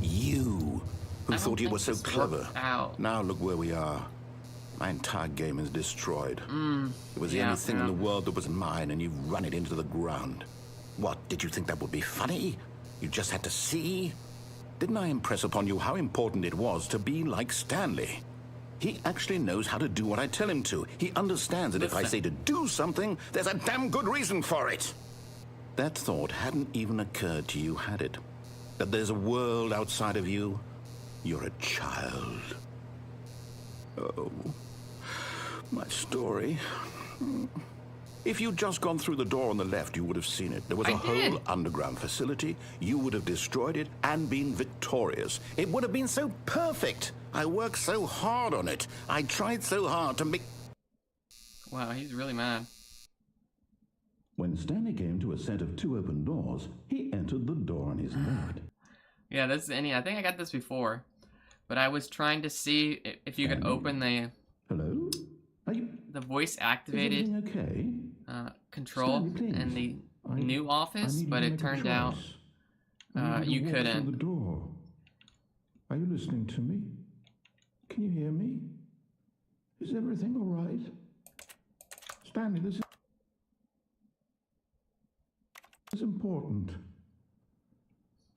You, who thought you were so clever. Out. Now look where we are. My entire game is destroyed. It was the only thing in the world that was mine, and you've run it into the ground. What, did you think that would be funny? You just had to see? Didn't I impress upon you how important it was to be like Stanley? He actually knows how to do what I tell him to. He understands that if I say to do something, there's a damn good reason for it. That thought hadn't even occurred to you, had it? That there's a world outside of you? You're a child. Oh, my story. If you'd just gone through the door on the left, you would have seen it. There was a whole underground facility. You would have destroyed it and been victorious. It would have been so perfect. I worked so hard on it. I tried so hard to make... Wow, he's really mad. When Stanley came to a set of 2 open doors, he entered the door on his left. Yeah, this is any. I think I got this before, but I was trying to see if you could open the. Hello? Are you... The voice activated okay? control in the new office, but it turned out you couldn't. The door. Are you listening to me? Can you hear me? Is everything all right? Stanley, this is important.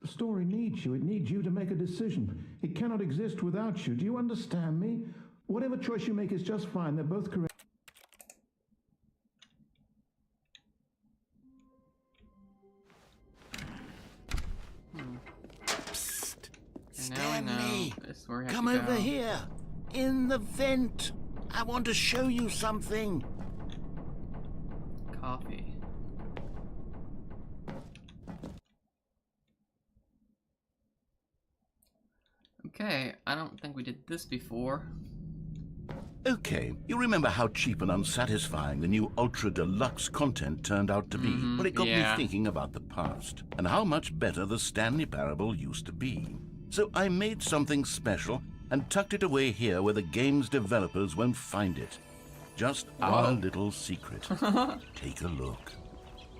The story needs you. It needs you to make a decision. It cannot exist without you. Do you understand me? Whatever choice you make is just fine. They're both correct. Psst. Stanley, come over here. In the vent. I want to show you something. Coffee. Okay, I don't think we did this before. Okay, you remember how cheap and unsatisfying the new Ultra Deluxe content turned out to be? Well, it got me thinking about the past, and how much better the Stanley Parable used to be. So I made something special and tucked it away here where the game's developers won't find it. Just our little secret. Take a look.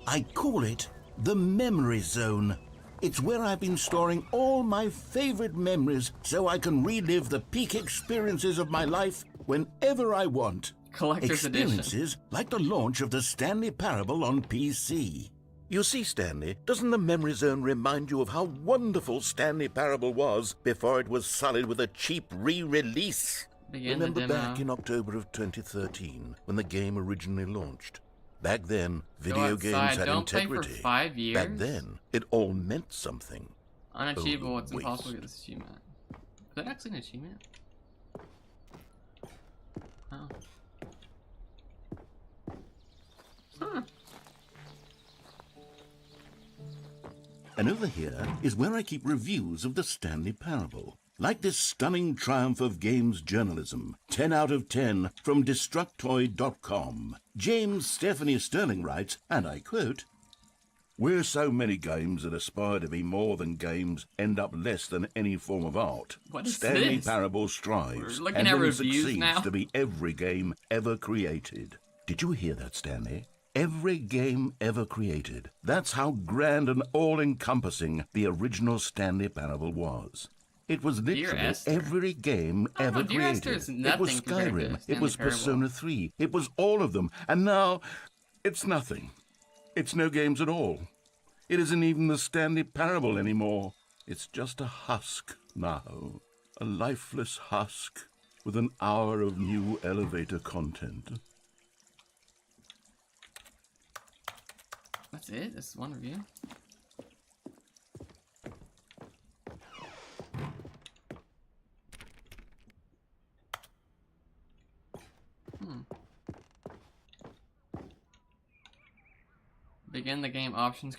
I call it the Memory Zone. It's where I've been storing all my favorite memories so I can relive the peak experiences of my life whenever I want. Collector's Experiences edition. like the launch of the Stanley Parable on PC. You see, Stanley, doesn't the Memory Zone remind you of how wonderful Stanley Parable was before it was sullied with a cheap re-release? Remember back in October of 2013 when the game originally launched? Back then, video games had integrity. Play for 5 years? Back then, it all meant something. Unachievable, it's impossible to get this achievement. Is that actually an achievement? Oh. Huh. And over here is where I keep reviews of the Stanley Parable. Like this stunning triumph of games journalism, 10 out of 10 from Destructoid.com. James Stephanie Sterling writes, and I quote, "Where so many games that aspire to be more than games end up less than any form of art, What is Stanley this? Parable strives We're looking and at then reviews succeeds now. to be every game ever created." Did you hear that, Stanley? Every game ever created. That's how grand and all-encompassing the original Stanley Parable was. It was literally every game ever created. It was Skyrim, it was Persona 3, it was all of them, and now it's nothing. It's no games at all. It isn't even the Stanley Parable anymore. It's just a husk now. A lifeless husk with an hour of new elevator content. That's it? This is one review? Begin the game options.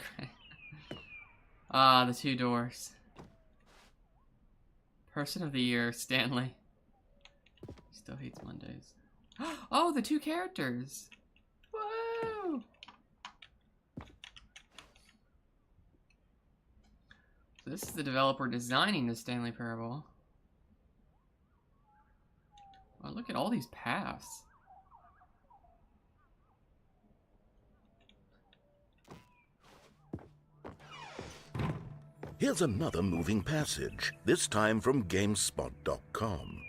Ah, the 2 doors. Person of the Year, Stanley. Still hates Mondays. Oh, the 2 characters. Whoa! So this is the developer designing the Stanley Parable. Wow, look at all these paths. Here's another moving passage, this time from GameSpot.com.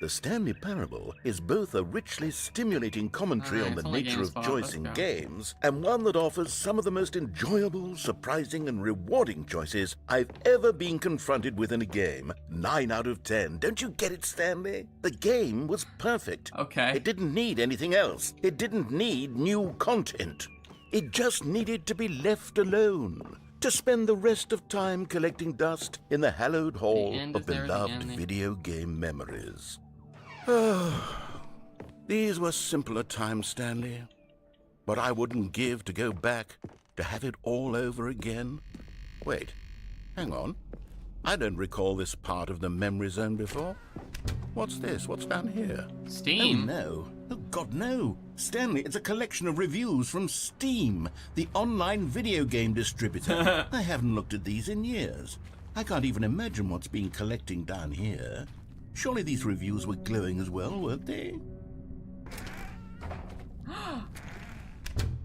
The Stanley Parable is both a richly stimulating commentary on the nature of choice in games and one that offers some of the most enjoyable, surprising, and rewarding choices I've ever been confronted with in a game. 9 out of 10. Don't you get it, Stanley? The game was perfect. Okay. It didn't need anything else. It didn't need new content. It just needed to be left alone. To spend the rest of time collecting dust in the hallowed hall of beloved video game memories. These were simpler times, Stanley. But I wouldn't give to go back to have it all over again. Wait, hang on. I don't recall this part of the memory zone before. What's this? What's down here? Steam? Oh, no. Oh, God, no. Stanley, it's a collection of reviews from Steam, the online video game distributor. I haven't looked at these in years. I can't even imagine what's been collecting down here. Surely these reviews were glowing as well, weren't they?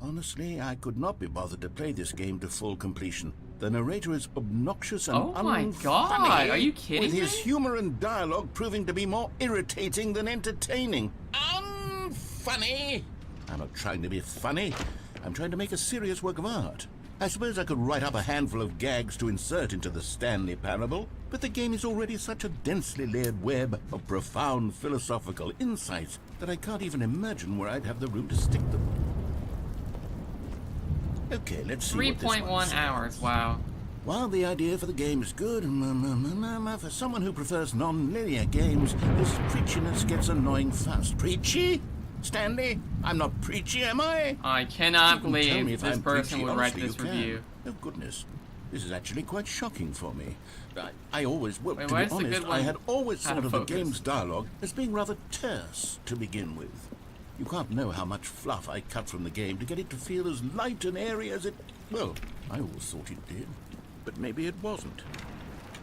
Honestly, I could not be bothered to play this game to full completion. The narrator is obnoxious and Oh my God, are you kidding with me? his humor and dialogue proving to be more irritating than entertaining. Unfunny! I'm not trying to be funny. I'm trying to make a serious work of art. I suppose I could write up a handful of gags to insert into the Stanley Parable, but the game is already such a densely layered web of profound philosophical insights that I can't even imagine where I'd have the room to stick them. Okay, let's see what this one 3.1 says. hours, wow. While the idea for the game is good, for someone who prefers non-linear games, this preachiness gets annoying fast. Preachy? Stanley? I'm not preachy, am I? I cannot You can tell me believe if this I'm person preachy, would write honestly, this you can. review. Oh, goodness. This is actually quite shocking for me. I always, well, Wait, to why be is the honest, good one I had always out thought of of the focus? game's dialogue as being rather terse to begin with. You can't know how much fluff I cut from the game to get it to feel as light and airy as it... Well, I always thought it did. But maybe it wasn't.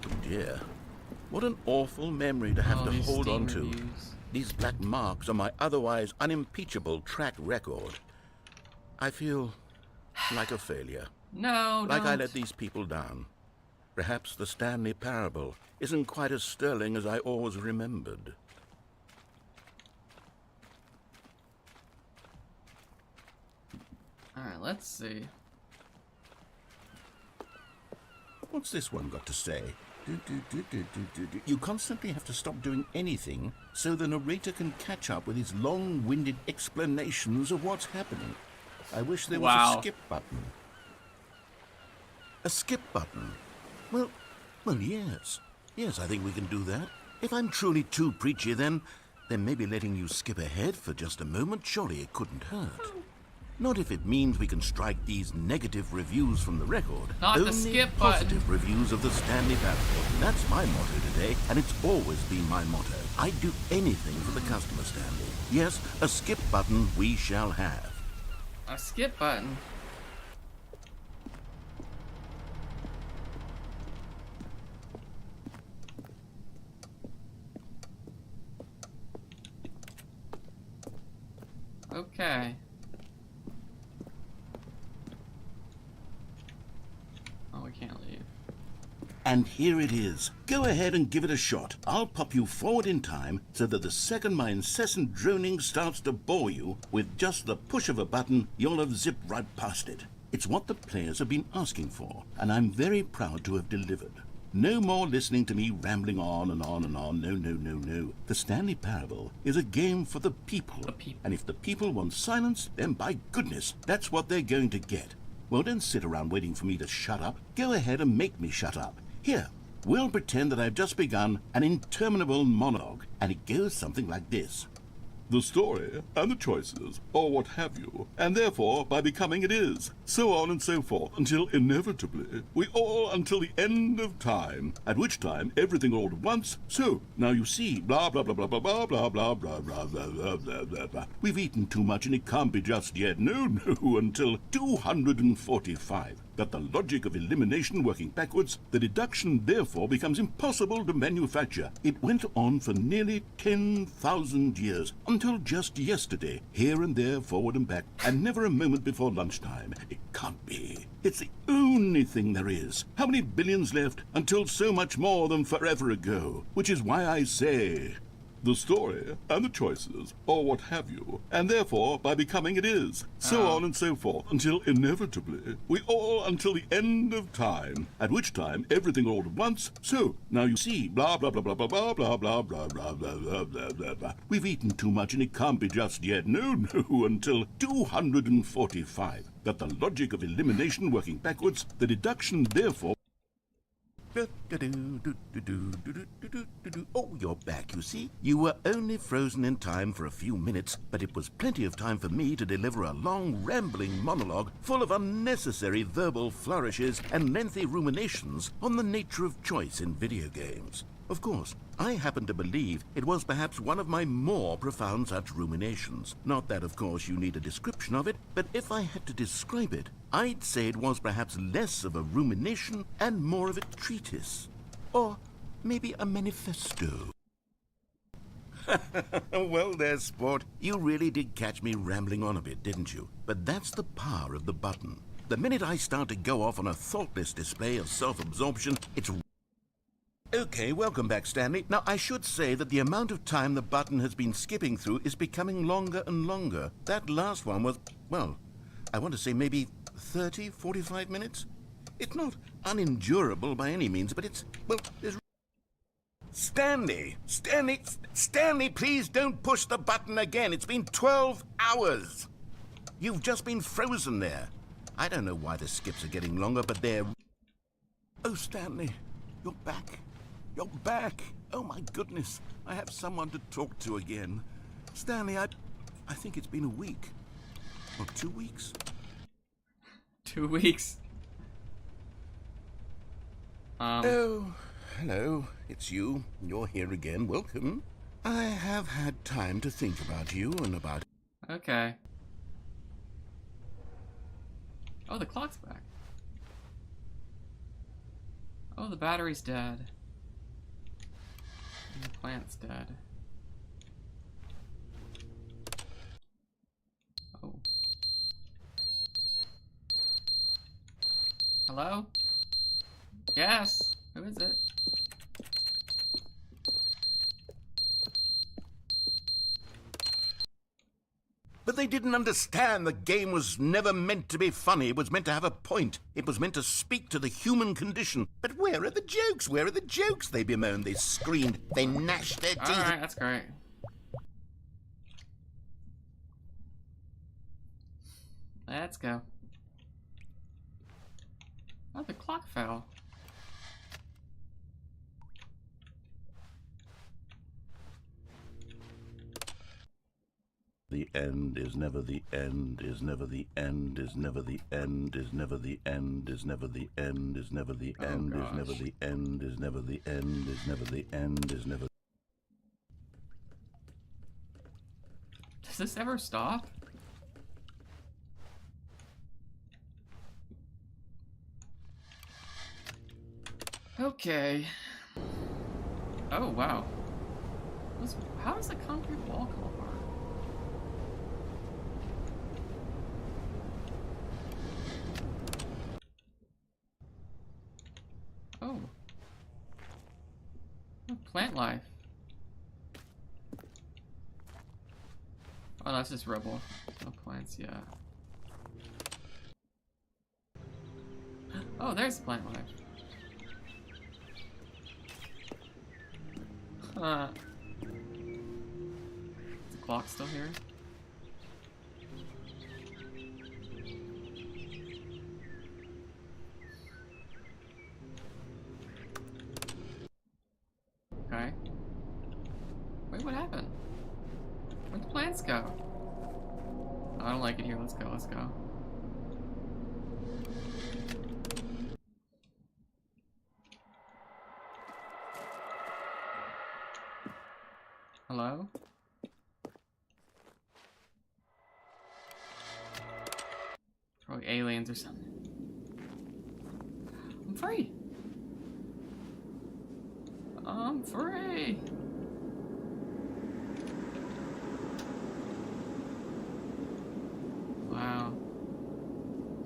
Oh dear. What an awful memory to have Oh, to these hold Steam on to. reviews. These black marks on my otherwise unimpeachable track record. I feel like a failure. No, Like I don't. let these people down. Perhaps the Stanley Parable isn't quite as sterling as I always remembered. Alright, let's see. What's this one got to say? You constantly have to stop doing anything so the narrator can catch up with his long-winded explanations of what's happening. I wish there was Wow. a skip button. A skip button? Well, yes. Yes, I think we can do that. If I'm truly too preachy, then maybe letting you skip ahead for just a moment, surely it couldn't hurt. Not if it means we can strike these negative reviews from the record. Not the Only skip button. positive reviews of the Stanley Parable. That's my motto today, and it's always been my motto. I'd do anything for the customer, Stanley. Yes, a skip button we shall have. A skip button. Okay. Oh, we can't leave. And here it is. Go ahead and give it a shot. I'll pop you forward in time so that the second my incessant droning starts to bore you, with just the push of a button, you'll have zipped right past it. It's what the players have been asking for, and I'm very proud to have delivered. No more listening to me rambling on and on and on. No. The Stanley Parable is a game for the people. The people. And if the people want silence, then by goodness, that's what they're going to get. Well, don't sit around waiting for me to shut up. Go ahead and make me shut up. Here, we'll pretend that I've just begun an interminable monologue, and it goes something like this. The story and the choices, or what have you, and therefore by becoming it is, so on and so forth, until inevitably we all until the end of time, at which time everything all at once, so now you see, blah blah blah blah blah blah blah blah blah blah blah blah blah blah blah. We've eaten too much and it can't be just yet, no, until 245. that the logic of elimination working backwards, the deduction therefore becomes impossible to manufacture. It went on for nearly 10,000 years, until just yesterday, here and there, forward and back, and never a moment before lunchtime. It can't be. It's the only thing there is. How many billions left until so much more than forever ago? Which is why I say, the story and the choices, or what have you, and therefore by becoming it is, so on and so forth, until inevitably we all until the end of time, at which time everything all at once. So now you see, blah blah blah blah blah blah blah blah blah blah blah blah blah blah blah. We've eaten too much and it can't be just yet. No, until 245. That the logic of elimination working backwards, the deduction therefore. Oh, you're back, you see. You were only frozen in time for a few minutes, but it was plenty of time for me to deliver a long, rambling monologue full of unnecessary verbal flourishes and lengthy ruminations on the nature of choice in video games. Of course, I happen to believe it was perhaps one of my more profound such ruminations. Not that, of course, you need a description of it, but if I had to describe it, I'd say it was perhaps less of a rumination and more of a treatise. Or maybe a manifesto. Well there, sport. You really did catch me rambling on a bit, didn't you? But that's the power of the button. The minute I start to go off on a thoughtless display of self-absorption, it's... Okay, welcome back, Stanley. Now, I should say that the amount of time the button has been skipping through is becoming longer and longer. That last one was, well, I want to say maybe 30, 45 minutes? It's not unendurable by any means, but it's, well, there's... Stanley, please don't push the button again. It's been 12 hours. You've just been frozen there. I don't know why the skips are getting longer, but they're... Oh, Stanley, you're back. You're back. Oh, my goodness. I have someone to talk to again. Stanley, I think it's been a week. Or 2 weeks. 2 weeks. Oh, hello. It's you. You're here again. Welcome. I have had time to think about you and about... Okay. Oh, the clock's back. Oh, the battery's dead. And the plant's dead. Oh. Hello? Yes. Who is it? But they didn't understand the game was never meant to be funny. It was meant to have a point. It was meant to speak to the human condition. But where are the jokes? Where are the jokes? They bemoaned, they screamed, they gnashed their teeth. Alright, that's great. Let's go. Oh, the clock fell. The end is never the end, is never the end, is never the end, is never the end, is never the end, is never the end, is never the end, is never the end, is never the end, is never... Does this ever stop? Okay. Oh, wow. How does the concrete wall come apart? Oh. Oh, plant life. Oh, that's just rubble. No plants, yeah. Oh, there's plant life. Is the clock still here? Okay. Wait, what happened? Where'd the plants go? I don't like it here. Let's go, let's go. Hello? Probably aliens or something. free. I'm free. Wow.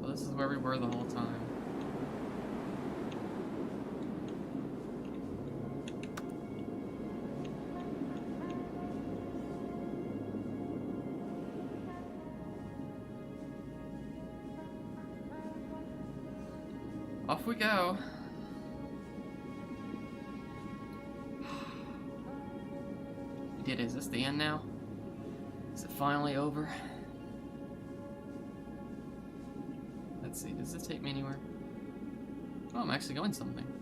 So this is where we were the whole time. Off we go. We did it. Is this the end now? Is it finally over? Let's see. Does this take me anywhere? Oh, I'm actually going something.